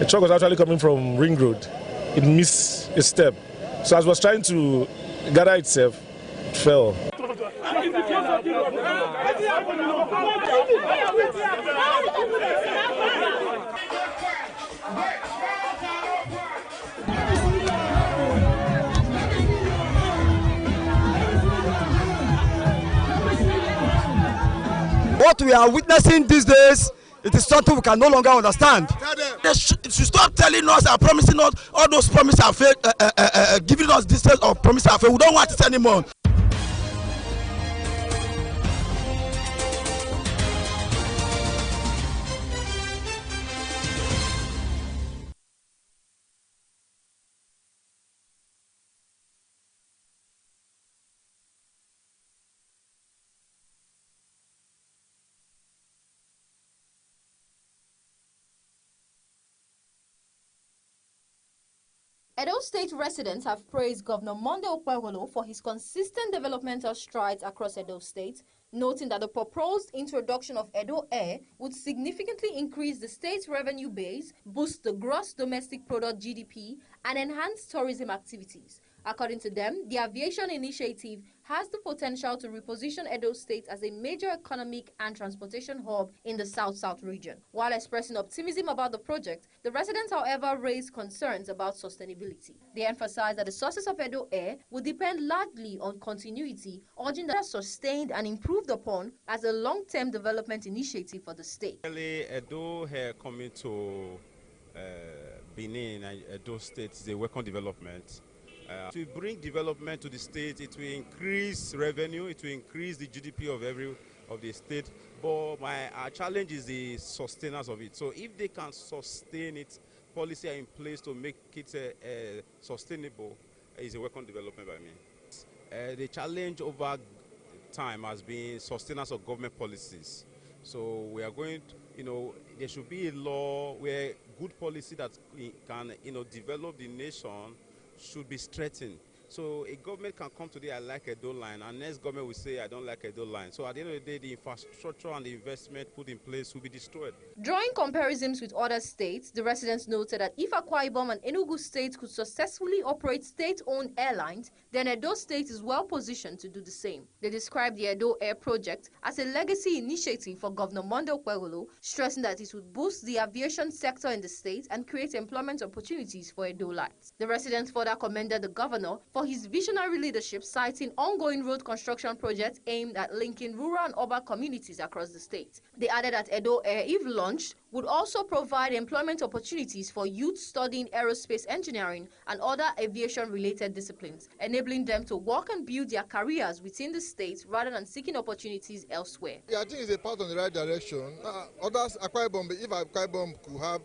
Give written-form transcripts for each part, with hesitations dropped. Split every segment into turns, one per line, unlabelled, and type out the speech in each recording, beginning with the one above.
A truck was actually coming from Ring Road. It missed a step. So as it was trying to gather itself, it fell.
What we are witnessing these days, it is something we can no longer understand.
They should stop telling us and promising us all those promises are fake, giving us this set of promises are fake. We don't want it anymore.
Edo State residents have praised Governor Monday Okpebholo for his consistent developmental strides across Edo State, noting that the proposed introduction of Edo Air would significantly increase the state's revenue base, boost the gross domestic product GDP, and enhance tourism activities. According to them, the aviation initiative has the potential to reposition Edo State as a major economic and transportation hub in the South-South region. While expressing optimism about the project, the residents, however, raised concerns about sustainability. They emphasized that the success of Edo Air would depend largely on continuity, urging that sustained and improved upon as a long-term development initiative for the state.
Edo Air coming to Benin and Edo State is a welcome development. To bring development to the state, it will increase revenue, it will increase the GDP of the state. But our challenge is the sustainers of it. So if they can sustain it, policy are in place to make it sustainable, is a welcome development by me. The challenge over time has been sustenance of government policies. So we are going to, there should be a law where good policy that can, develop the nation should be strengthened. So a government can come today, I like Edo line, and next government will say, I don't like Edo line. So at the end of the day, the infrastructure and the investment put in place will be destroyed.
Drawing comparisons with other states, the residents noted that if Akwa Ibom and Enugu states could successfully operate state-owned airlines, then Edo State is well positioned to do the same. They described the Edo Air project as a legacy initiative for Governor Monday Okpebholo, stressing that it would boost the aviation sector in the state and create employment opportunities for Edo-lites. The residents further commended the governor for his visionary leadership, citing ongoing road construction projects aimed at linking rural and urban communities across the state. They added that Edo Air, if launched, would also provide employment opportunities for youth studying aerospace engineering and other aviation-related disciplines, enabling them to work and build their careers within the state rather than seeking opportunities elsewhere.
Yeah, I think it's a part on the right direction. Others, Akwa Ibom, if Akwa Ibom could have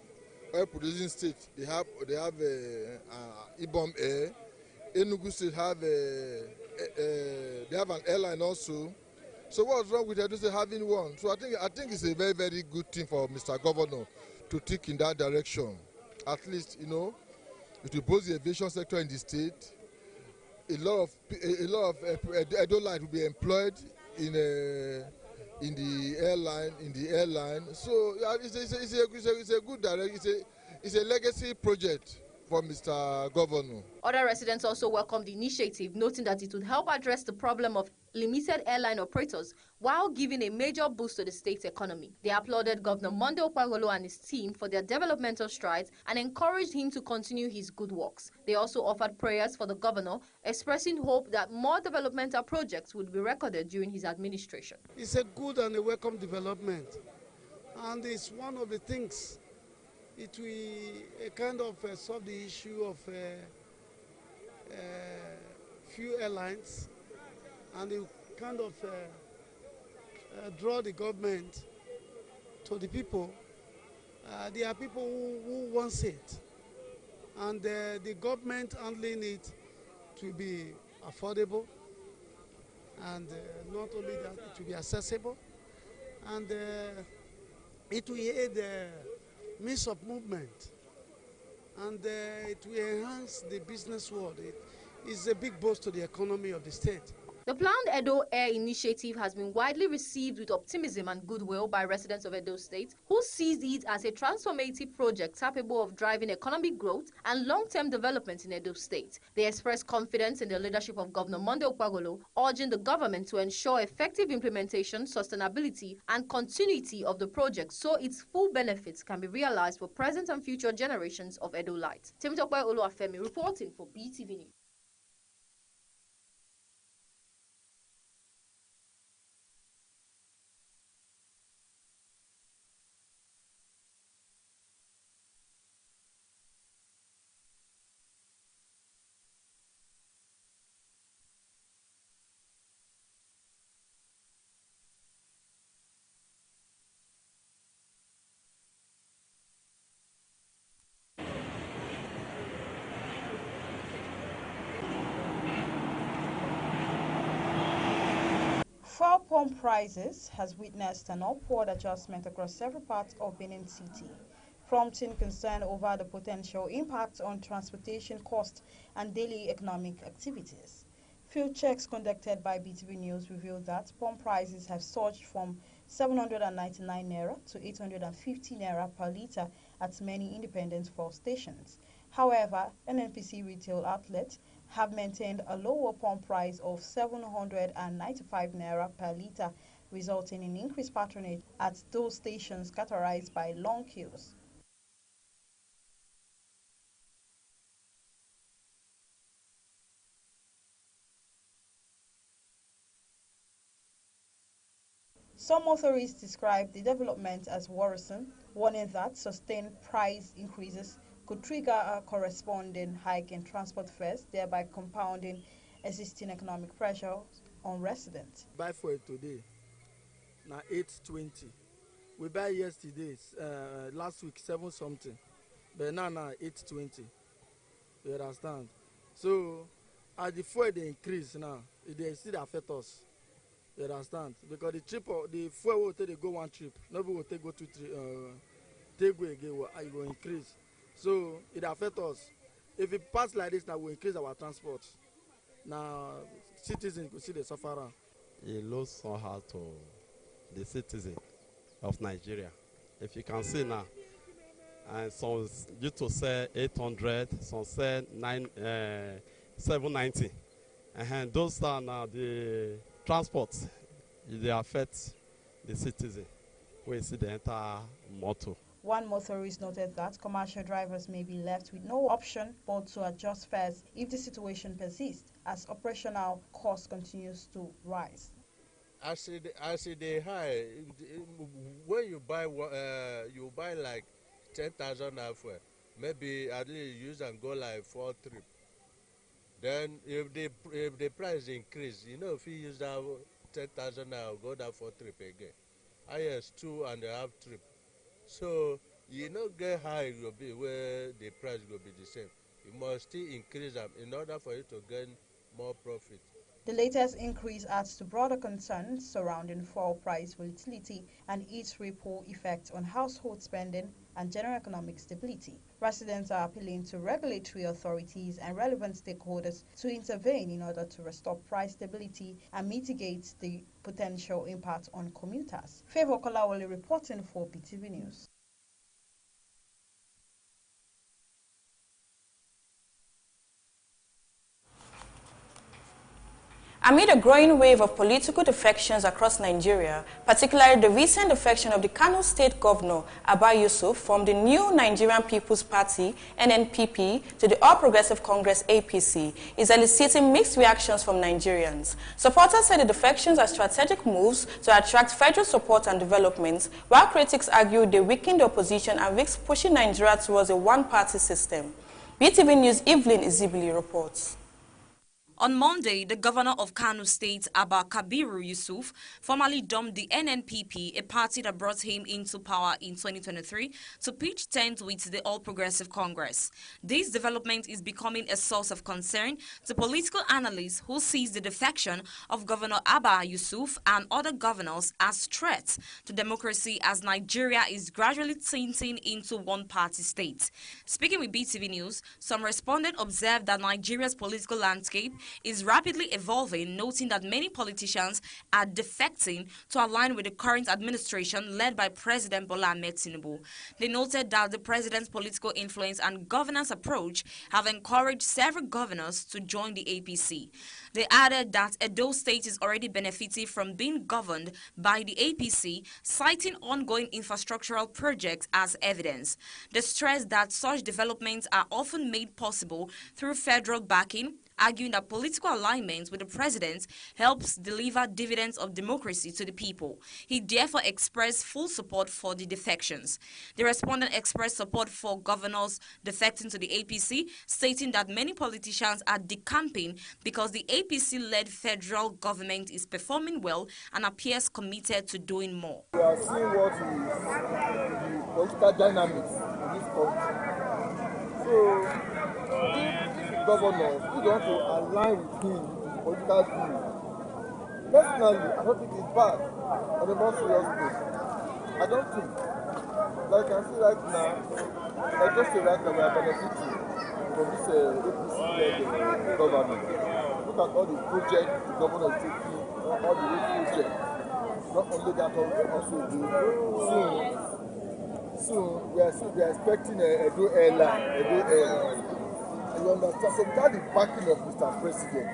oil-producing state, they have Ibom Air. Enugu State they have an airline also. So what's wrong with Edo State having one? So I think it's a very, very good thing for Mr. Governor to think in that direction. At least, it will boost the aviation sector in the state. A lot of Edo-lites will be employed in the airline. So it's a good direction. It's a legacy project for Mr. Governor.
Other residents also welcomed the initiative, noting that it would help address the problem of limited airline operators while giving a major boost to the state's economy. They applauded Governor Monday Okpebholo and his team for their developmental strides and encouraged him to continue his good works. They also offered prayers for the governor, expressing hope that more developmental projects would be recorded during his administration.
It's a good and a welcome development, and it's one of the things. It will kind of solve the issue of few airlines, and it kind of draw the government to the people. There are people who want it, and the government handling it to be affordable, and not only that, it will be accessible, and it will aid means of movement, and it will enhance the business world. It is a big boost to the economy of the state.
The planned Edo Air initiative has been widely received with optimism and goodwill by residents of Edo State, who sees it as a transformative project capable of driving economic growth and long-term development in Edo State. They express confidence in the leadership of Governor Monday Okpagolo, urging the government to ensure effective implementation, sustainability, and continuity of the project so its full benefits can be realized for present and future generations of Edo-lites. Temitope Oluwafemi reporting for Beetv News.
4 pump prices has witnessed an upward adjustment across several parts of Benin City, prompting concern over the potential impact on transportation costs and daily economic activities. Field checks conducted by BTV News revealed that pump prices have surged from 799 naira to 850 naira per litre at many independent fuel stations. However, NNPC retail outlets have maintained a lower pump price of 795 naira per litre, resulting in increased patronage at those stations characterized by long queues. Some authorities describe the development as worrisome, warning that sustained price increases could trigger a corresponding hike in transport fares, thereby compounding existing economic pressures on residents.
Buy for it today, now 820. We buy yesterday, last week 7 something, but now 820. You understand? So as the fuel they increase now, they still affect us. You understand? Because the trip, the fuel will take they go one trip, nobody will take go 2 3. Take go again, it will increase. So it affects us. If it pass like this, now we increase our transport. Now citizens could see the sufferer.
It looks somehow to the citizen of Nigeria. If you can see now, and some used to say 800, some say 790, and those are now the transports. They affect the citizen. We see the entire motor.
One motorist noted that commercial drivers may be left with no option but to adjust fares if the situation persists, as operational cost continues to rise.
As they high, when you buy like 10,000 fuel, maybe at least use and go like 4 trip. Then if the price increase, if you use that 10,000 now, go down 4 trip again. IS 2.5 trip. So you get high will be where the price will be the same. You must still increase them in order for you to gain more profit.
The latest increase adds to broader concerns surrounding fuel price volatility and its ripple effect on household spending and general economic stability. Residents are appealing to regulatory authorities and relevant stakeholders to intervene in order to restore price stability and mitigate the potential impact on commuters. Favor Kolawole reporting for BTV News.
Amid a growing wave of political defections across Nigeria, particularly the recent defection of the Kano State Governor, Abba Yusuf, from the new Nigerian People's Party, NNPP, to the All Progressive Congress, APC, is eliciting mixed reactions from Nigerians. Supporters say the defections are strategic moves to attract federal support and development, while critics argue they weaken the opposition and risk pushing Nigeria towards a one-party system. BTV News' Evelyn Izibili reports.
On Monday, the governor of Kano State, Abba Kabiru Yusuf, formally dumped the NNPP, a party that brought him into power in 2023, to pitch tent with the All Progressive Congress. This development is becoming a source of concern to political analysts who sees the defection of Governor Abba Yusuf and other governors as threats to democracy as Nigeria is gradually tinting into one-party state. Speaking with BTV News, some respondents observed that Nigeria's political landscape is rapidly evolving, noting that many politicians are defecting to align with the current administration led by President Bola Ahmed Tinubu. They noted that the president's political influence and governance approach have encouraged several governors to join the APC. They added that Edo State is already benefiting from being governed by the APC, citing ongoing infrastructural projects as evidence. They stressed that such developments are often made possible through federal backing, arguing that political alignment with the president helps deliver dividends of democracy to the people. He therefore expressed full support for the defections. The respondent expressed support for governors defecting to the APC, stating that many politicians are decamping because the APC-led federal government is performing well and appears committed to doing more.
We are seeing what is the political dynamics in this country. So, if governors who want to align with him with his political view, personally, I don't think it's bad on a more serious basis. I don't think. Like I can see right now, I just say right now we are benefiting from this APC-led government. Look at all the projects the governor is taking, all the road projects. Not only that, also soon we are expecting a Edo airline. You understand? So without the backing of Mr. President,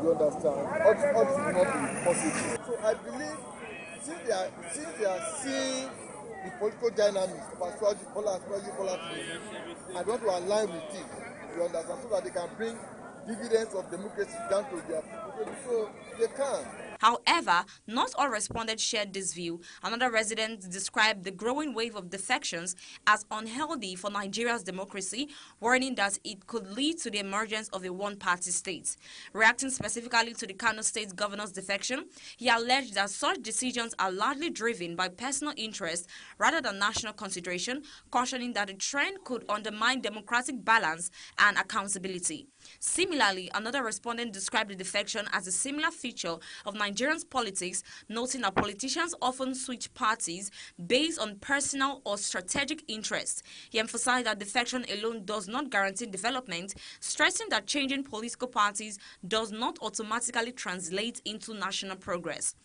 you understand, all this will not be possible. So I believe since they are seeing the political dynamics of Bola Tinubu, I want to align with it, you understand, so that they can bring dividends of democracy down to their people. So they can.
However, not all respondents shared this view. Another resident described the growing wave of defections as unhealthy for Nigeria's democracy, warning that it could lead to the emergence of a one-party state. Reacting specifically to the Kano State governor's defection, he alleged that such decisions are largely driven by personal interest rather than national consideration, cautioning that the trend could undermine democratic balance and accountability. Similarly, another respondent described the defection as a similar feature of Nigerians' politics, noting that politicians often switch parties based on personal or strategic interests. He emphasized that defection alone does not guarantee development, stressing that changing political parties does not automatically translate into national progress.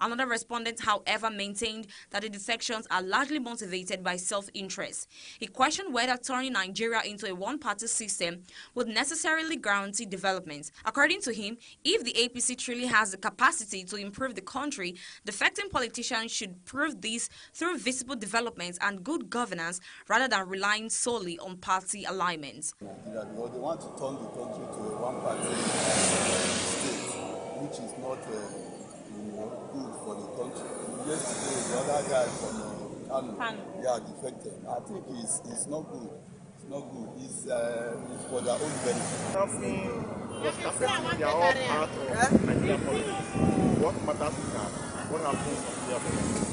Another respondent, however, maintained that the defections are largely motivated by self-interest. He questioned whether turning Nigeria into a one-party system would necessarily guarantee development. According to him, if the APC truly has the capacity to improve the country, defecting politicians should prove this through visible developments and good governance rather than relying solely on party alignment.
Because they want to turn the country to a one-party state, which is not good for the country. Yesterday, the other guy from Kano, they are defected. I think it's not good. It's not good. It's for their own benefit.
Nothing was affecting their own part of Nigeria politics. What matters is that what happens on their politics.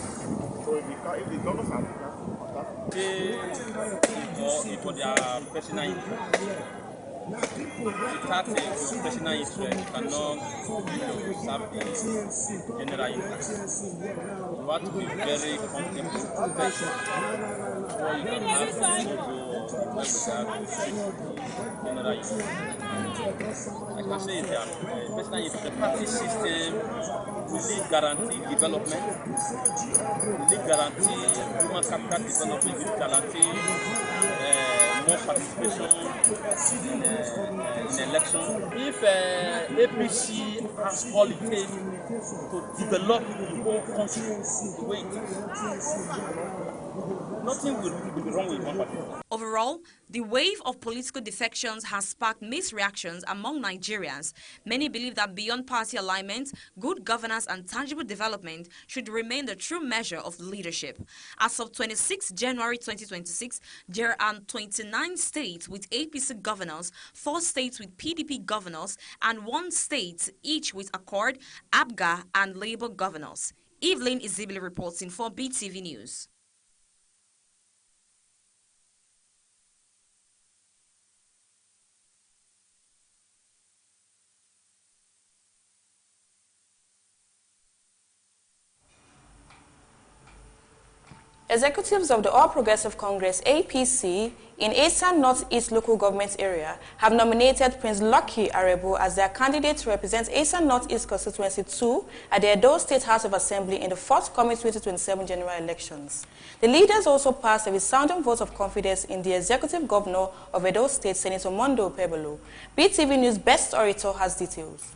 So if the governors are
it was their personal interest. The tactics of personal interest cannot serve the general interest. You have to be very competent person before you can have general interest. I can say that personal interest, the party system will guarantee development, will guarantee human capital development, will guarantee more participation in election. If APC has politics to develop the whole country the way it is, nothing will be wrong with one party.
Overall, the wave of political defections has sparked mixed reactions among Nigerians. Many believe that beyond party alignment, good governance and tangible development should remain the true measure of leadership. As of 26 January 2026, there are 29 states with APC governors, 4 states with PDP governors, and 1 state each with Accord, ABGA, and Labour governors. Evelyn Izibili reporting for Beetv News.
Executives of the All Progressive Congress, APC, in Esan Northeast local government area have nominated Prince Lucky Arebu as their candidate to represent Esan Northeast Constituency 2 at the Edo State House of Assembly in the forthcoming 2027 general elections. The leaders also passed a resounding vote of confidence in the Executive Governor of Edo State, Senator Mondo Pebolo. Beetv News Best Orator has details.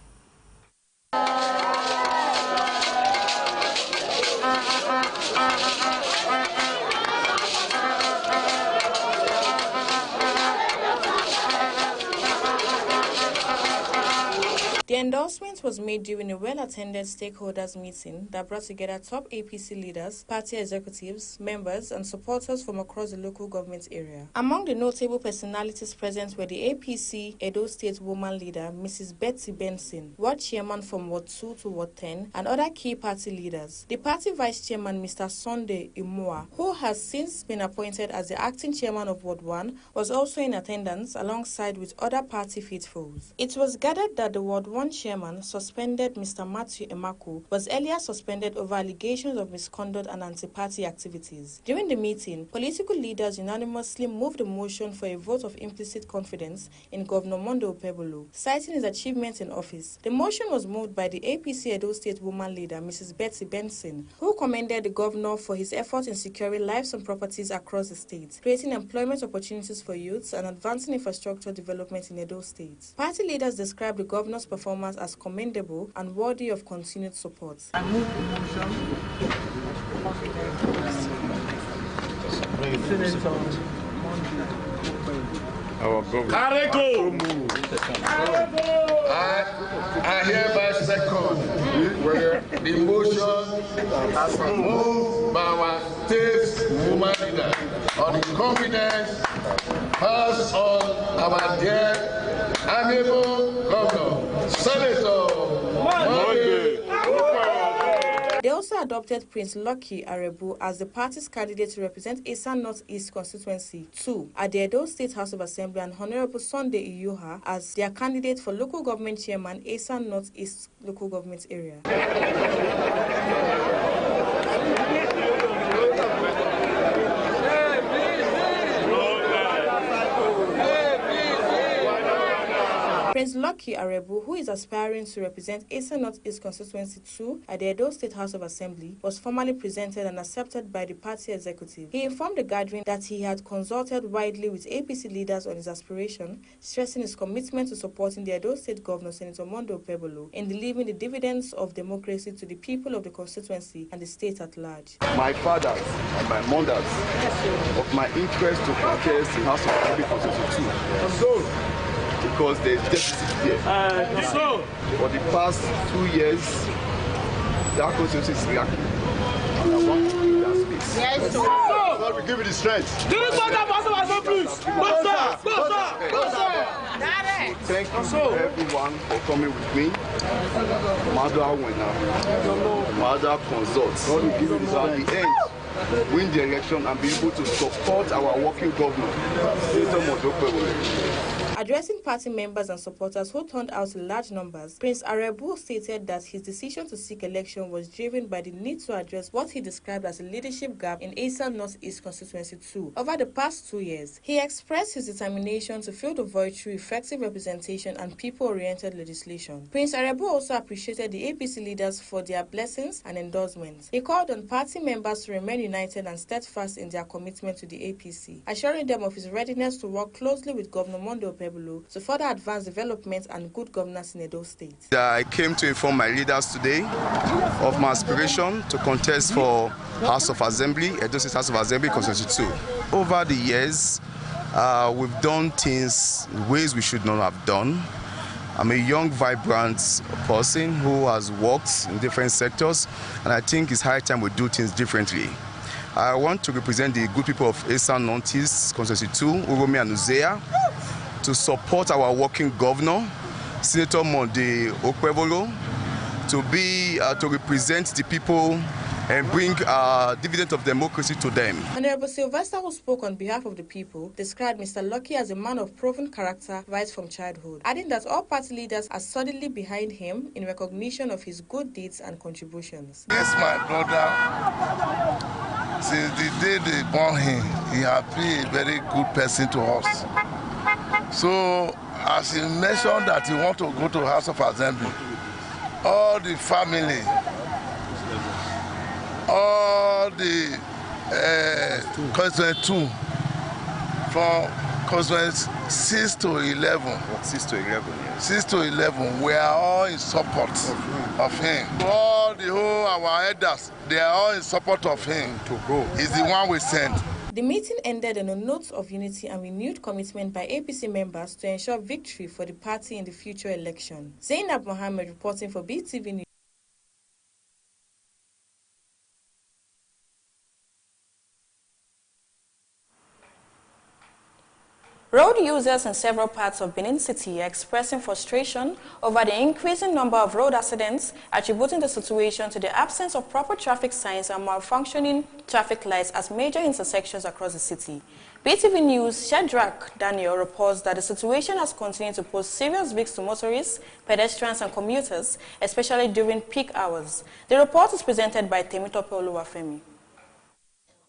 The endorsement was made during a well-attended stakeholders meeting that brought together top APC leaders, party executives, members, and supporters from across the local government area. Among the notable personalities present were the APC Edo State woman leader, Mrs. Betty Benson, ward chairman from Ward 2 to Ward 10, and other key party leaders. The party vice chairman, Mr. Sunday Imua, who has since been appointed as the acting chairman of Ward 1, was also in attendance alongside with other party faithfuls. It was gathered that the Ward 1 chairman, suspended Mr. Matthew Emaku, was earlier suspended over allegations of misconduct and anti-party activities. During the meeting, political leaders unanimously moved a motion for a vote of implicit confidence in Governor Mondo Pebolo, citing his achievements in office. The motion was moved by the APC Edo State woman leader, Mrs. Betty Benson, who commended the governor for his efforts in securing lives and properties across the state, creating employment opportunities for youths, and advancing infrastructure development in Edo State. Party leaders described the governor's performance as commendable and worthy of continued support.
I move the motion.
Our government. I hereby second the motion moved by our state woman leader on the confidence passed on our dear amiable governor, Senator Monday.
They also adopted Prince Lucky Arebu as the party's candidate to represent Esan Northeast Constituency 2 at the Edo State House of Assembly, and Honorable Sunday Iyuha as their candidate for local government chairman, Esan Northeast local government area. Prince Lucky Arebu, who is aspiring to represent Esan Northeast Constituency 2 at the Edo State House of Assembly, was formally presented and accepted by the party executive. He informed the gathering that he had consulted widely with APC leaders on his aspiration, stressing his commitment to supporting the Edo State Governor, Senator Mondo Pebolo, in delivering the dividends of democracy to the people of the constituency and the state at large.
My fathers and my mothers, of my interest to contest the House of Assembly Constituency 2. Because there's deficit here. For the past 2 years, that constituency is lacking. And I want to give that space.
Yes, sir. God will give you the strength.
Give it to that please. Go, sir. Go, sir. Go, sir. Thank you to everyone for coming with me. Mother winner, mother consults. So at the end, win the election and be able to support our working government.
Addressing party members and supporters who turned out in large numbers, Prince Arebu stated that his decision to seek election was driven by the need to address what he described as a leadership gap in Esan Northeast Constituency 2 over the past 2 years. He expressed his determination to fill the void through effective representation and people-oriented legislation. Prince Arebu also appreciated the APC leaders for their blessings and endorsements. He called on party members to remain united and steadfast in their commitment to the APC, assuring them of his readiness to work closely with Governor Mondo Pebolo to further advance development and good governance in Edo State.
I came to inform my leaders today of my aspiration to contest for House of Assembly, Edo State House of Assembly Constituency 2. Over the years, we've done things in ways we should not have done. I'm a young, vibrant person who has worked in different sectors, and I think it's high time we do things differently. I want to represent the good people of Esan Northeast Constituency 2, Uromi and Uzea, to support our working governor, Senator Monday Pebolo, to represent the people and bring dividend of democracy to them.
Honorable Sylvester, who spoke on behalf of the people, described Mr. Lucky as a man of proven character right from childhood, adding that all party leaders are solidly behind him in recognition of his good deeds and contributions.
Yes, my brother, since the day they born him, he has been a very good person to us. So, as he mentioned that he wants to go to House of Assembly, all the family, all the constituents from constituents 6 to 11.
6 to 11, yes.
6 to 11, we are all in support of him. All the whole our elders, they are all in support of him.
To go.
He's the one we sent.
The meeting ended on a note of unity and renewed commitment by APC members to ensure victory for the party in the future election. Zainab Mohammed reporting for Beetv News. Road users in several parts of Benin City are expressing frustration over the increasing number of road accidents, attributing the situation to the absence of proper traffic signs and malfunctioning traffic lights at major intersections across the city. Beetv News' Shadrach Daniel reports that the situation has continued to pose serious risks to motorists, pedestrians and commuters, especially during peak hours. The report is presented by Temitope Oluwafemi.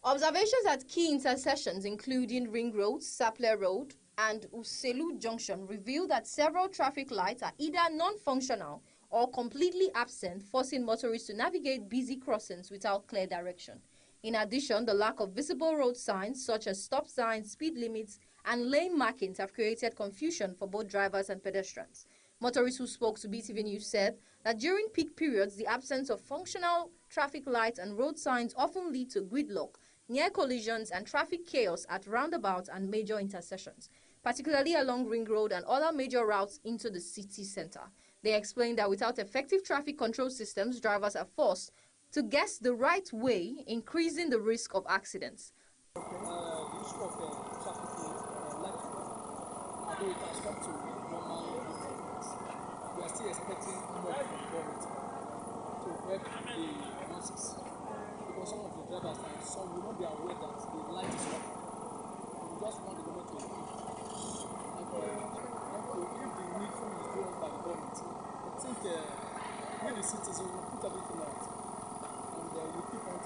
Observations at key intersections, including Ring Road, Sapler Road, and Uselu Junction, reveal that several traffic lights are either non-functional or completely absent, forcing motorists to navigate busy crossings without clear direction. In addition, the lack of visible road signs, such as stop signs, speed limits, and lane markings, have created confusion for both drivers and pedestrians. Motorists who spoke to Beetv News said that during peak periods, the absence of functional traffic lights and road signs often lead to gridlock, near collisions and traffic chaos at roundabouts and major intersections, particularly along Ring Road and other major routes into the city center. They explained that without effective traffic control systems, drivers are forced to guess the right way, increasing the risk of accidents.
The issue of traffic light, although it has come to normal levels, we are still expecting more from the government to help the masses. Because some of the drivers and some will not be aware that the light is off. We just want the government to improve. And if the needful is done by the government, I think we the citizens will put everything out and we keep on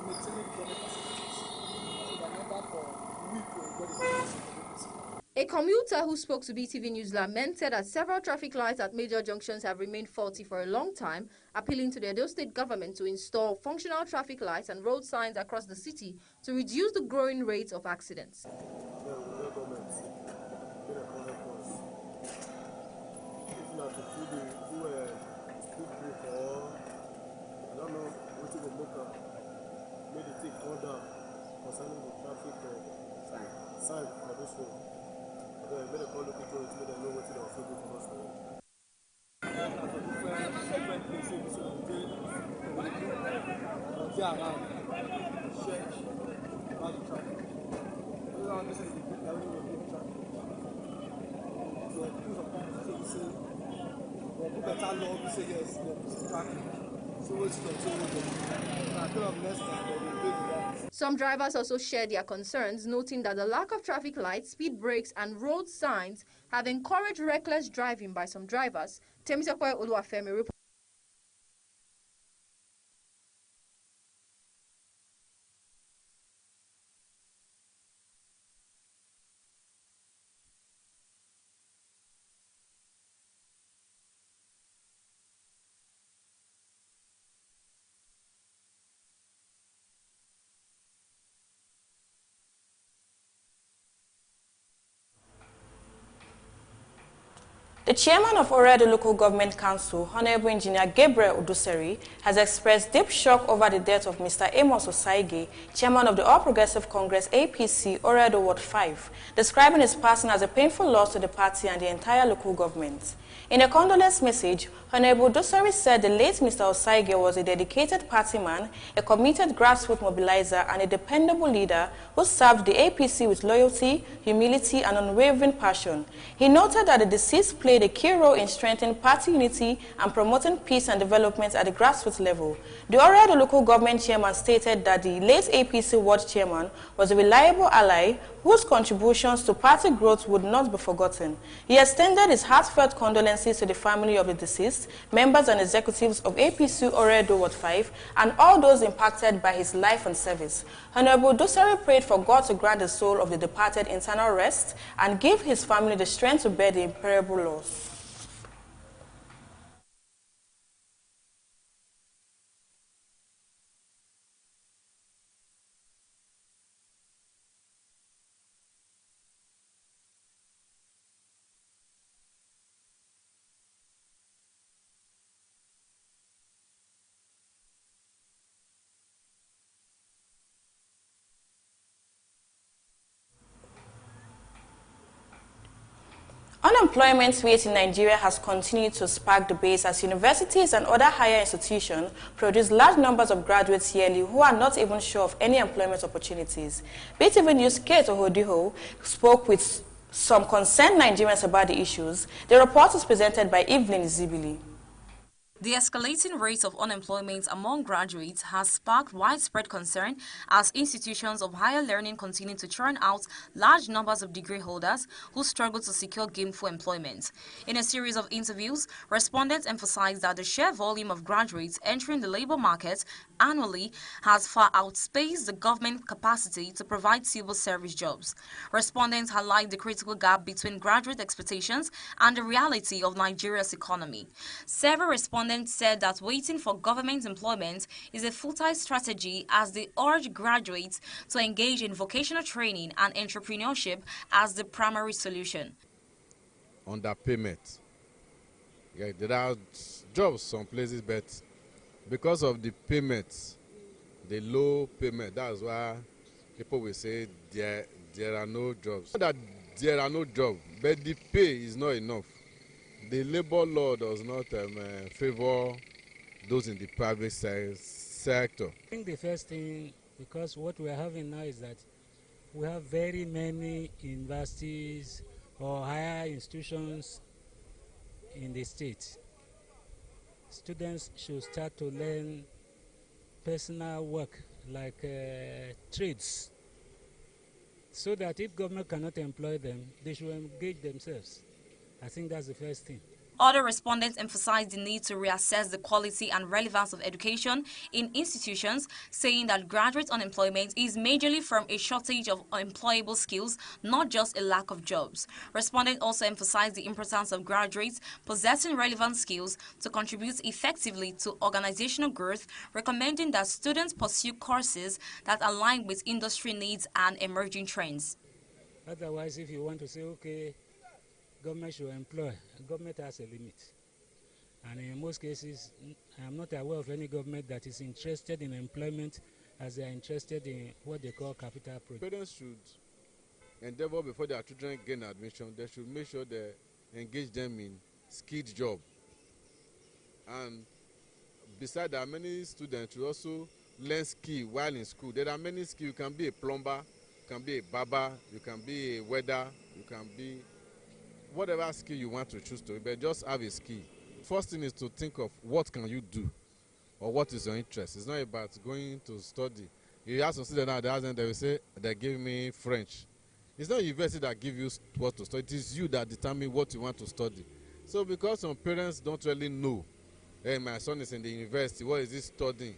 maintaining government facilities so that never for we to get the government.
A commuter who spoke to Beetv News lamented that several traffic lights at major junctions have remained faulty for a long time, appealing to the Edo State government to install functional traffic lights and road signs across the city to reduce the growing rate of accidents. Some drivers also shared their concerns, noting that the lack of traffic lights, speed brakes, and road signs have encouraged reckless driving by some drivers. Temitope Oluwafemi.
The chairman of Oredo Local Government Council, Honorable Engineer Gabriel Uduseri, has expressed deep shock over the death of Mr. Amos Osaige, chairman of the All Progressive Congress APC Oredo Ward 5, describing his passing as a painful loss to the party and the entire local government. In a condolence message, Honorable Uduseri said the late Mr. Osaige was a dedicated party man, a committed grassroots mobilizer, and a dependable leader who served the APC with loyalty, humility, and unwavering passion. He noted that the deceased played played a key role in strengthening party unity and promoting peace and development at the grassroots level. The Oredo local government chairman stated that the late APC ward chairman was a reliable ally whose contributions to party growth would not be forgotten. He extended his heartfelt condolences to the family of the deceased, members and executives of APC Oredo Ward 5, and all those impacted by his life and service. Honorable Dosari prayed for God to grant the soul of the departed eternal rest and give his family the strength to bear the irreparable loss. Unemployment rate in Nigeria has continued to spark debates as universities and other higher institutions produce large numbers of graduates yearly who are not even sure of any employment opportunities. Beetv News' Kate Ohodiho spoke with some concerned Nigerians about the issues. The report is presented by Evelyn Zibili.
The escalating rate of unemployment among graduates has sparked widespread concern as institutions of higher learning continue to churn out large numbers of degree holders who struggle to secure gainful employment. In a series of interviews, respondents emphasized that the sheer volume of graduates entering the labor market annually has far outspaced the government capacity to provide civil service jobs. Respondents highlight the critical gap between graduate expectations and the reality of Nigeria's economy. Several respondents said that waiting for government employment is a futile strategy as they urge graduates to engage in vocational training and entrepreneurship as the primary solution.
Underpayment. Yeah, there are jobs some places, but because of the payments, the low payment, that's why people will say there are no jobs. Not that there are no jobs, but the pay is not enough. The labor law does not favor those in the private sector.
I think the first thing, because what we are having now is that we have very many universities or higher institutions in the state. Students should start to learn personal work like trades, so that if government cannot employ them, they should engage themselves. I think that's the first thing.
Other respondents emphasized the need to reassess the quality and relevance of education in institutions, saying that graduate unemployment is majorly from a shortage of employable skills, not just a lack of jobs. Respondents also emphasized the importance of graduates possessing relevant skills to contribute effectively to organizational growth, recommending that students pursue courses that align with industry needs and emerging trends.
Otherwise, if you want to say, okay, government should employ, government has a limit. And in most cases, I'm not aware of any government that is interested in employment as they are interested in what they call capital projects.
Parents should endeavor before their children gain admission. They should make sure they engage them in skilled job. And besides that, many students should also learn skill while in school. There are many skills. You can be a plumber, you can be a barber, you can be a welder, you can be whatever skill you want to choose to, but just have a skill. First thing is to think of what can you do or what is your interest. It's not about going to study. You have some students now, they will say, they give me French. It's not university that give you what to study. It is you that determine what you want to study. So because some parents don't really know, hey, my son is in the university, what is he studying?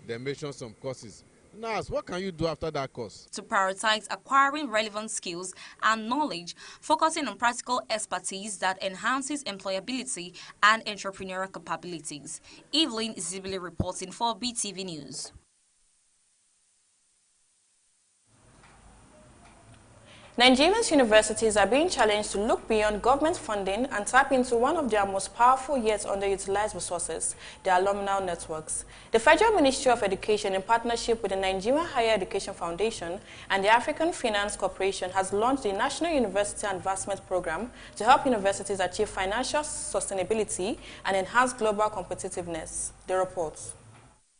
They mention some courses. Now ask, what can you do after that course?
To prioritize acquiring relevant skills and knowledge, focusing on practical expertise that enhances employability and entrepreneurial capabilities. Evelyn Zibili reporting for Beetv News.
Nigeria's universities are being challenged to look beyond government funding and tap into one of their most powerful yet underutilized resources, their alumni networks. The Federal Ministry of Education, in partnership with the Nigerian Higher Education Foundation and the African Finance Corporation, has launched the National University Advancement Program to help universities achieve financial sustainability and enhance global competitiveness. The report.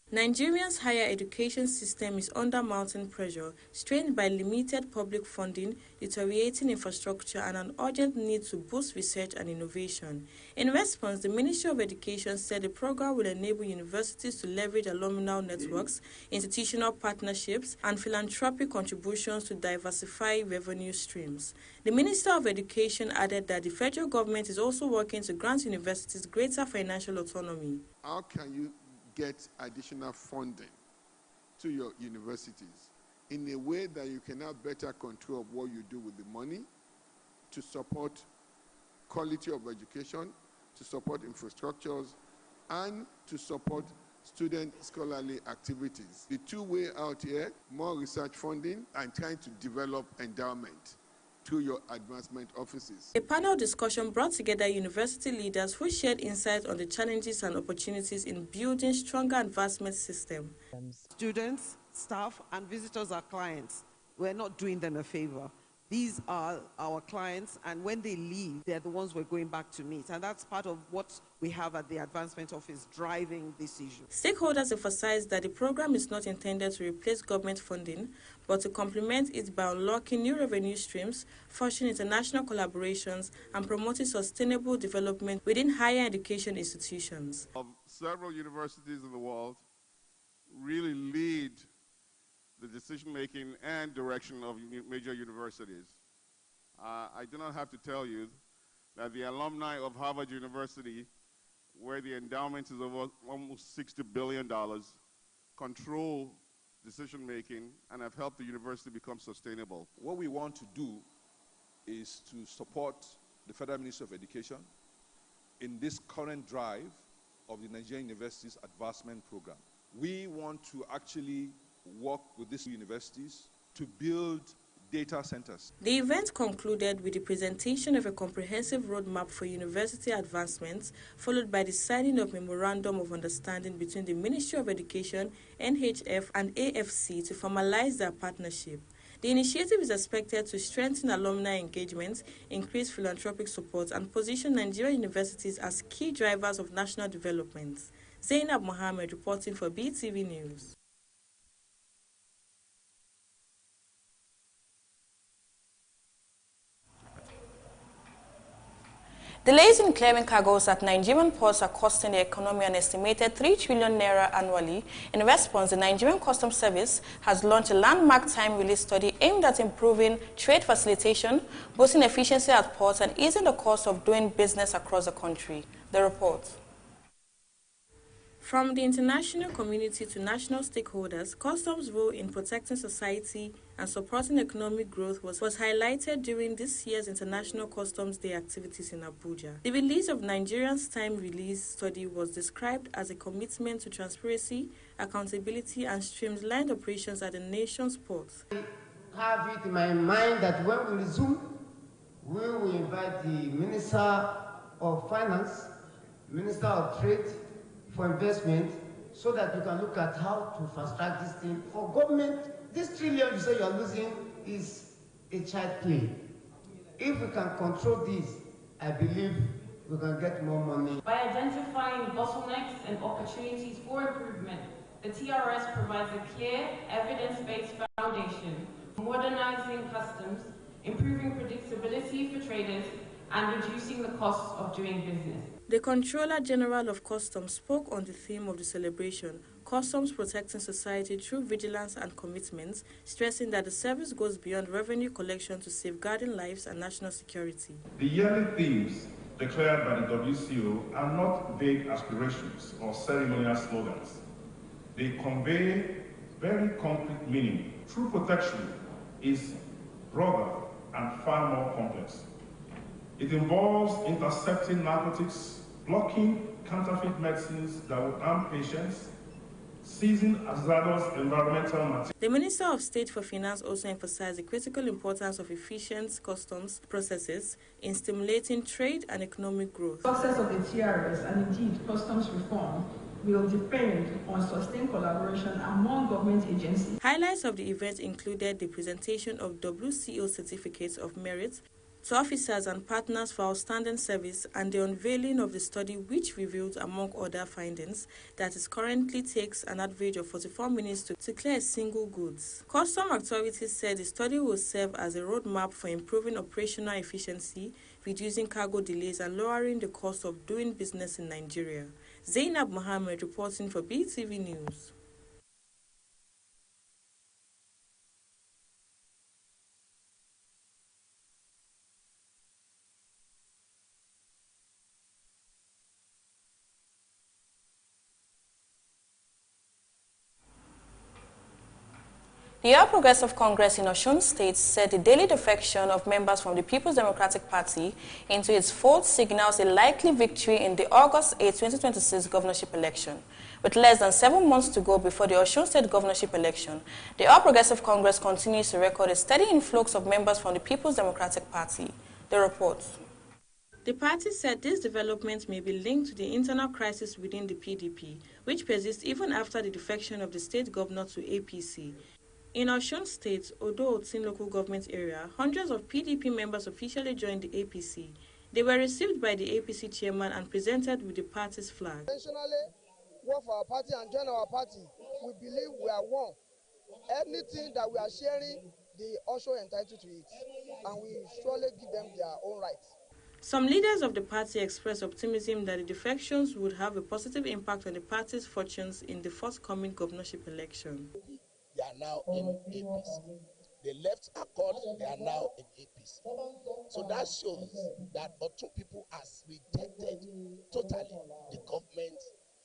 Nigeria's higher education system is under mounting pressure, strained by limited public funding, deteriorating infrastructure, and an urgent need to boost research and innovation. In response, the Ministry of Education said the program will enable universities to leverage alumni networks, institutional partnerships, and philanthropic contributions to diversify revenue streams. The Minister of Education added that the federal government is also working to grant universities greater financial autonomy.
How can you get additional funding to your universities in a way that you can have better control of what you do with the money to support quality of education, to support infrastructures, and to support student scholarly activities? The two way out here, more research funding and trying to develop endowment through your advancement offices.
A panel discussion brought together university leaders who shared insights on the challenges and opportunities in building stronger advancement systems.
Students, staff, and visitors are clients. We're not doing them a favor. These are our clients, and when they leave, they're the ones we're going back to meet. And that's part of what we have at the Advancement Office driving this issue.
Stakeholders emphasized that the program is not intended to replace government funding, but to complement it by unlocking new revenue streams, fostering international collaborations, and promoting sustainable development within higher education institutions.
Several universities in the world really lead the decision-making and direction of major universities. I do not have to tell you that the alumni of Harvard University, where the endowment is over almost $60 billion, control decision-making and have helped the university become sustainable.
What we want to do is to support the Federal Ministry of Education in this current drive of the Nigerian Universities Advancement Program. We want to actually work with these universities to build data centers.
The event concluded with the presentation of a comprehensive roadmap for university advancements, followed by the signing of Memorandum of Understanding between the Ministry of Education, NHF, and AFC to formalize their partnership. The initiative is expected to strengthen alumni engagement, increase philanthropic support, and position Nigerian universities as key drivers of national development. Zainab Mohammed reporting for Beetv News. Delays in clearing cargoes at Nigerian ports are costing the economy an estimated 3 trillion naira annually. In response, the Nigerian Customs Service has launched a landmark time release study aimed at improving trade facilitation, boosting efficiency at ports, and easing the cost of doing business across the country. The report. From the international community to national stakeholders, customs' role in protecting society and supporting economic growth was highlighted during this year's International Customs Day activities in Abuja. The release of Nigeria's time release study was described as a commitment to transparency, accountability, and streamlined operations at the nation's ports.
I have it in my mind that when we resume, we will invite the Minister of Finance, Minister of Trade, for investment, so that you can look at how to fast-track this thing. For government, this trillion you say you are losing is a child play. If we can control this, I believe we can get more money.
By identifying bottlenecks and opportunities for improvement, the TRS provides a clear, evidence-based foundation for modernizing customs, improving predictability for traders, and reducing the costs of doing business.
The Controller General of Customs spoke on the theme of the celebration, Customs Protecting Society Through Vigilance and Commitment, stressing that the service goes beyond revenue collection to safeguarding lives and national security.
The yearly themes declared by the WCO are not vague aspirations or ceremonial slogans. They convey very concrete meaning. True protection is broader and far more complex. It involves intercepting narcotics, blocking counterfeit medicines that will harm patients, seizing hazardous environmental materials.
The Minister of State for Finance also emphasized the critical importance of efficient customs processes in stimulating trade and economic growth.
The success of the TRS and indeed customs reform will depend on sustained collaboration among government agencies.
Highlights of the event included the presentation of WCO certificates of merit to officers and partners for outstanding service, and the unveiling of the study, which revealed, among other findings, that it currently takes an average of 44 minutes to clear a single goods. Custom authorities said the study will serve as a roadmap for improving operational efficiency, reducing cargo delays, and lowering the cost of doing business in Nigeria. Zainab Mohammed reporting for Beetv News. The All Progressive Congress in Osun State said the daily defection of members from the People's Democratic Party into its fold signals a likely victory in the August 8, 2026 governorship election. With less than 7 months to go before the Osun State governorship election, the All Progressive Congress continues to record a steady influx of members from the People's Democratic Party. The report. The party said this development may be linked to the internal crisis within the PDP, which persists even after the defection of the state governor to APC. In Osun State, Odo-Otin local government area, hundreds of PDP members officially joined the APC. They were received by the APC chairman and presented with the party's flag.
Intentionally work for our party and join our party. We believe we are one. Anything that we are sharing, they also entitled to it, and we surely give them their own rights.
Some leaders of the party expressed optimism that the defections would have a positive impact on the party's fortunes in the forthcoming governorship election.
They are now in APC. They left Accord, they are now in APC. So that shows that Otun people has rejected totally the government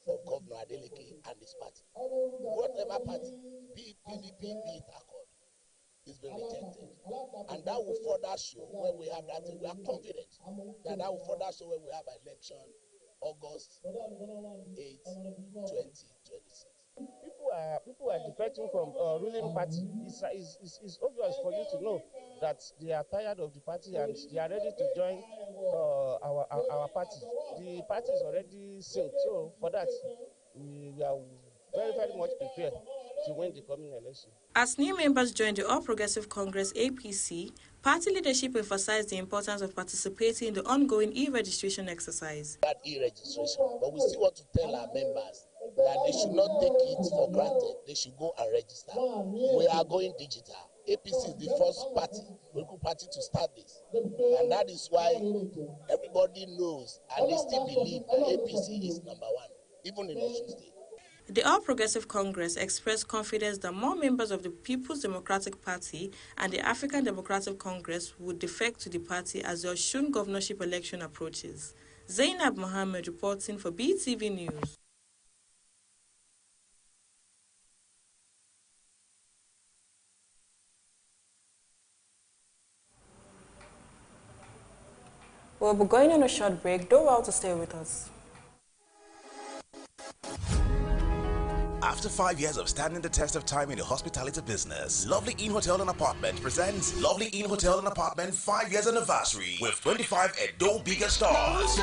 of Governor Adeleke and his party. Whatever party, be it PDP, be it Accord, it's been rejected. And that will further show when we have that, we are confident that that will further show when we have an election August 8, 2026.
People are defecting from ruling party. It's obvious for you to know that they are tired of the party and they are ready to join our party. The party is already synced, so for that we are very, very much prepared to win the coming election.
As new members joined the All Progressive Congress APC, party leadership emphasized the importance of participating in the ongoing e-registration exercise.
That e-registration, but we still want to tell our members that they should not take it for granted. They should go and register. We are going digital. APC is the first political party to start this. And that is why everybody knows and they still believe that APC is number one, even in Osun State.
The All Progressive Congress expressed confidence that more members of the People's Democratic Party and the African Democratic Congress would defect to the party as the Osun governorship election approaches. Zainab Mohammed reporting for Beetv News. We'll be going on a short break. Do well to stay with us.
After 5 years of standing the test of time in the hospitality business, Lovely Inn Hotel and Apartment presents Lovely Inn Hotel and Apartment 5 years anniversary with 25 Edo Bigger stars.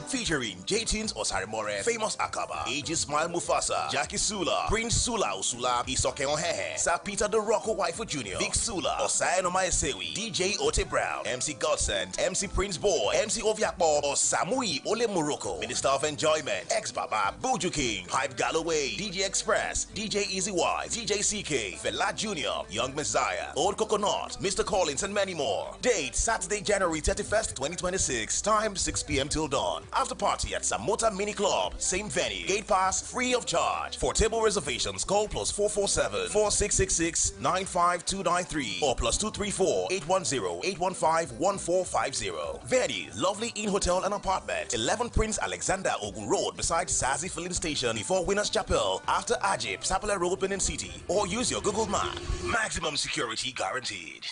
Featuring J-Tunes Osarimore, Famous Akaba, AG Smile Mufasa, Jackie Sula, Prince Sula Usula, Isoke Ohehe, Sir Peter the Rocco Waifu Jr., Big Sula, Osayan Omaesewi, DJ Ote Brown, MC Godsend, MC Prince Boy, MC Oviakbo, Osamui Ole Morocco, Minister of Enjoyment, Ex-Baba, Buju King, Hype Galloway, DJ Express, DJ Easy Wise, DJ CK, Fela Jr., Young Messiah, Old Coconut, Mr. Collins, and many more. Date Saturday, January 31st, 2026. Time 6 p.m. till dawn. After party at Samota Mini Club. Same venue. Gate pass free of charge. For table reservations, call +447 4666 95293 or +234 810 815 1450. Venue Lovely Inn Hotel and Apartment, 11 Prince Alexander Ogun Road, beside Sazi Filling Station, before Winners Chapel, after Ajib, Sapele Road, Benin City. Or use your Google Map. Maximum security guaranteed.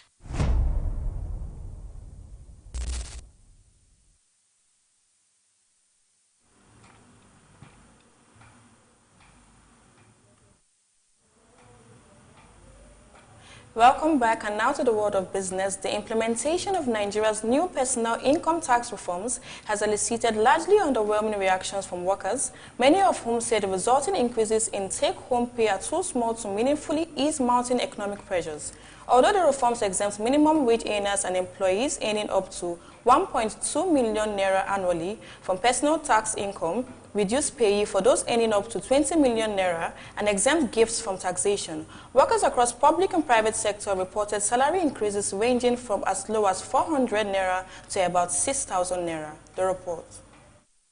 Welcome back, and now to the world of business. The implementation of Nigeria's new personal income tax reforms has elicited largely underwhelming reactions from workers, many of whom say the resulting increases in take-home pay are too small to meaningfully ease mounting economic pressures. Although the reforms exempt minimum wage earners and employees earning up to 1.2 million naira annually from personal tax income, reduce pay for those earning up to 20 million naira, and exempt gifts from taxation, workers across public and private sector reported salary increases ranging from as low as 400 naira to about 6,000 naira. The report.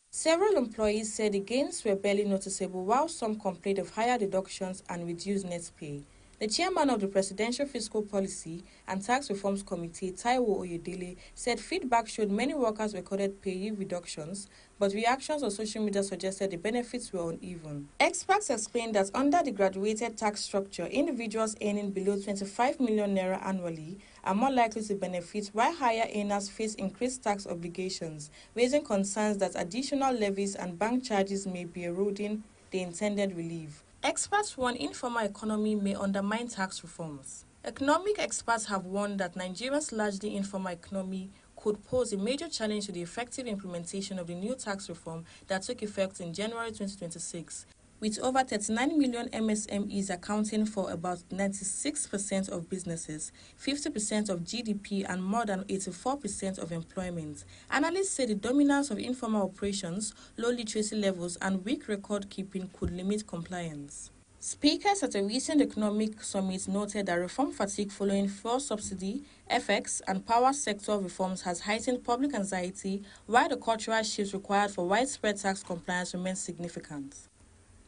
Several employees said the gains were barely noticeable, while some complained of higher deductions and reduced net pay. The chairman of the Presidential Fiscal Policy and Tax Reforms Committee, Taiwo Oyedele, said feedback showed many workers recorded pay reductions, but reactions on social media suggested the benefits were uneven. Experts explained that under the graduated tax structure, individuals earning below 25 million naira annually are more likely to benefit, while higher earners face increased tax obligations, raising concerns that additional levies and bank charges may be eroding the intended relief. Experts warn informal economy may undermine tax reforms. Economic experts have warned that Nigeria's largely informal economy could pose a major challenge to the effective implementation of the new tax reform that took effect in January 2026. With over 39 million MSMEs accounting for about 96% of businesses, 50% of GDP, and more than 84% of employment. Analysts say the dominance of informal operations, low literacy levels, and weak record keeping could limit compliance. Speakers at a recent economic summit noted that reform fatigue following fuel subsidy, FX, and power sector reforms has heightened public anxiety, while the cultural shifts required for widespread tax compliance remain significant.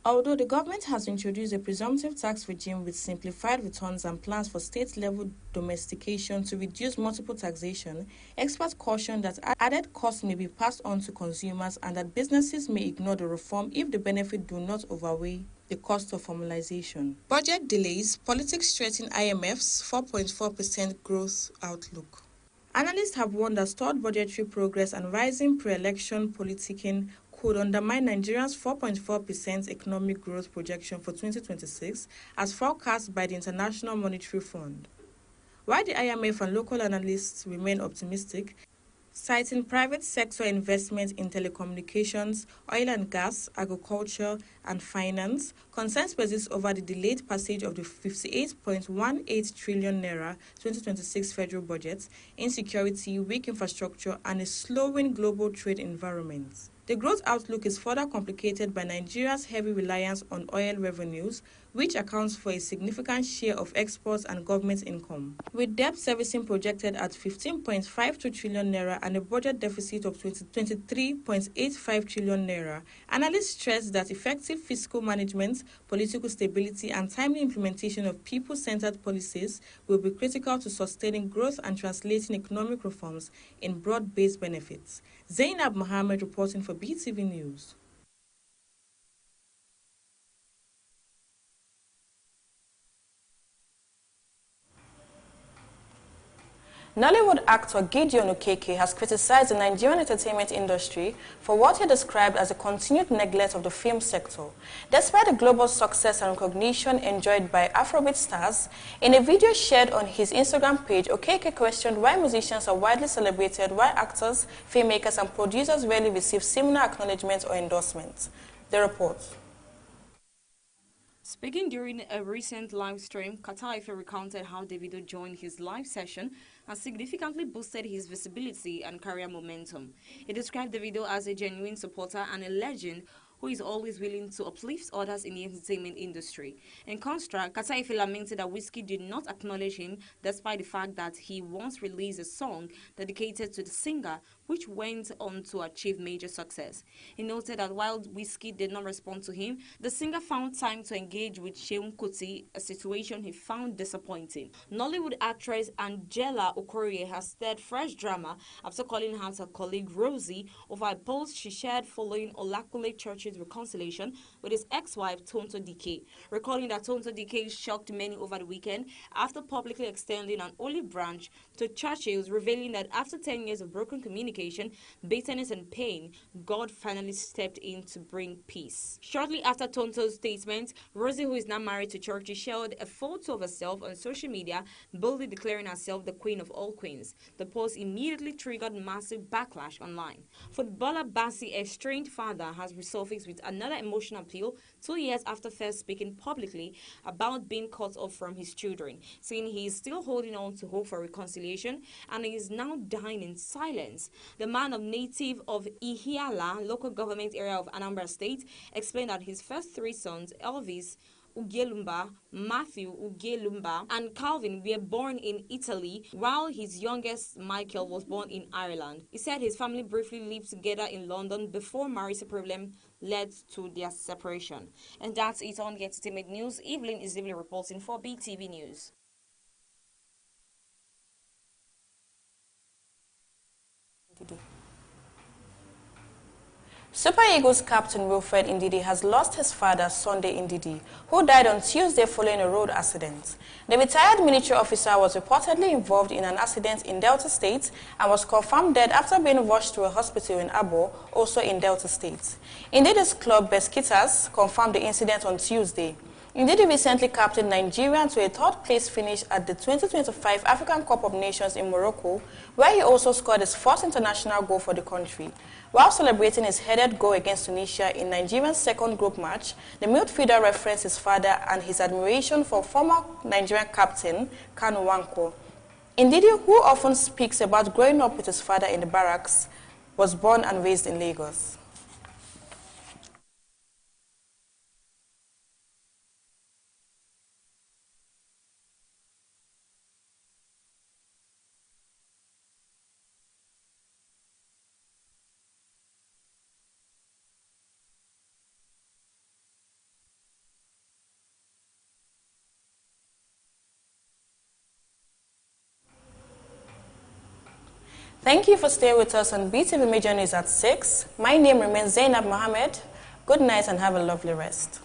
Although the government has introduced a presumptive tax regime with simplified returns and plans for state-level domestication to reduce multiple taxation, experts caution that added costs may be passed on to consumers and that businesses may ignore the reform if the benefits do not outweigh the cost of formalization. Budget delays, politics threaten IMF's 4.4% growth outlook. Analysts have warned that stalled budgetary progress and rising pre-election politicking could undermine Nigeria's 4.4% economic growth projection for 2026 as forecast by the International Monetary Fund. While the IMF and local analysts remain optimistic, citing private sector investment in telecommunications, oil and gas, agriculture, and finance, concerns persist over the delayed passage of the 58.18 trillion naira 2026 federal budget, insecurity, weak infrastructure, and a slowing global trade environment. The growth outlook is further complicated by Nigeria's heavy reliance on oil revenues, which accounts for a significant share of exports and government income. With debt servicing projected at 15.52 trillion naira and a budget deficit of 23.85 trillion naira, analysts stress that effective fiscal management, political stability, and timely implementation of people-centered policies will be critical to sustaining growth and translating economic reforms in broad-based benefits. Zainab Mohammed reporting for Beetv News. Nollywood actor Gideon Okeke has criticized the Nigerian entertainment industry for what he described as a continued neglect of the film sector. Despite the global success and recognition enjoyed by Afrobeat stars, in a video shared on his Instagram page, Okeke questioned why musicians are widely celebrated while actors, filmmakers, and producers rarely receive similar acknowledgement or endorsements. The report.
Speaking during a recent live stream, Kataife recounted how Davido joined his live session and significantly boosted his visibility and career momentum. He described Davido as a genuine supporter and a legend who is always willing to uplift others in the entertainment industry. In contrast, Kataife lamented that Wizkid did not acknowledge him despite the fact that he once released a song dedicated to the singer, which went on to achieve major success. He noted that while Wizkid did not respond to him, the singer found time to engage with Seun Kuti, a situation he found disappointing. Nollywood actress Angela Okorie has stirred fresh drama after calling out her colleague Rosie over a post she shared following Olakule Church's reconciliation with his ex-wife Tonto Dike. Recalling that Tonto Dike shocked many over the weekend after publicly extending an olive branch to Churchill's, revealing that after 10 years of broken communication, bitterness and pain, God finally stepped in to bring peace. Shortly after Tonto's statement, Rosie, who is now married to Churchill, shared a photo of herself on social media, boldly declaring herself the queen of all queens. The post immediately triggered massive backlash online. Footballer Bassi, estranged father, has resurfaced faced with another emotional appeal 2 years after first speaking publicly about being cut off from his children, saying he is still holding on to hope for reconciliation and he is now dying in silence. The man, of native of Ihiala, local government area of Anambra State, explained that his first three sons, Elvis Ugelumba, Matthew Ugelumba, and Calvin were born in Italy, while his youngest, Michael, was born in Ireland. He said his family briefly lived together in London before marital problem led to their separation. And that's it on the entertainment news. Evelyn is reporting for BTV News.
Super Eagles captain Wilfred Ndidi has lost his father, Sunday Ndidi, who died on Tuesday following a road accident. The retired military officer was reportedly involved in an accident in Delta State and was confirmed dead after being rushed to a hospital in Abo, also in Delta State. Ndidi's club, Beskitas, confirmed the incident on Tuesday. Ndidi recently captained Nigeria to a third-place finish at the 2025 African Cup of Nations in Morocco, where he also scored his first international goal for the country. While celebrating his headed goal against Tunisia in Nigeria's second group match, the midfielder referenced his father and his admiration for former Nigerian captain Kanu Nwankwo. Ndidi, who often speaks about growing up with his father in the barracks, was born and raised in Lagos. Thank you for staying with us on BTV Major News at 6. My name remains Zainab Mohammed. Good night and have a lovely rest.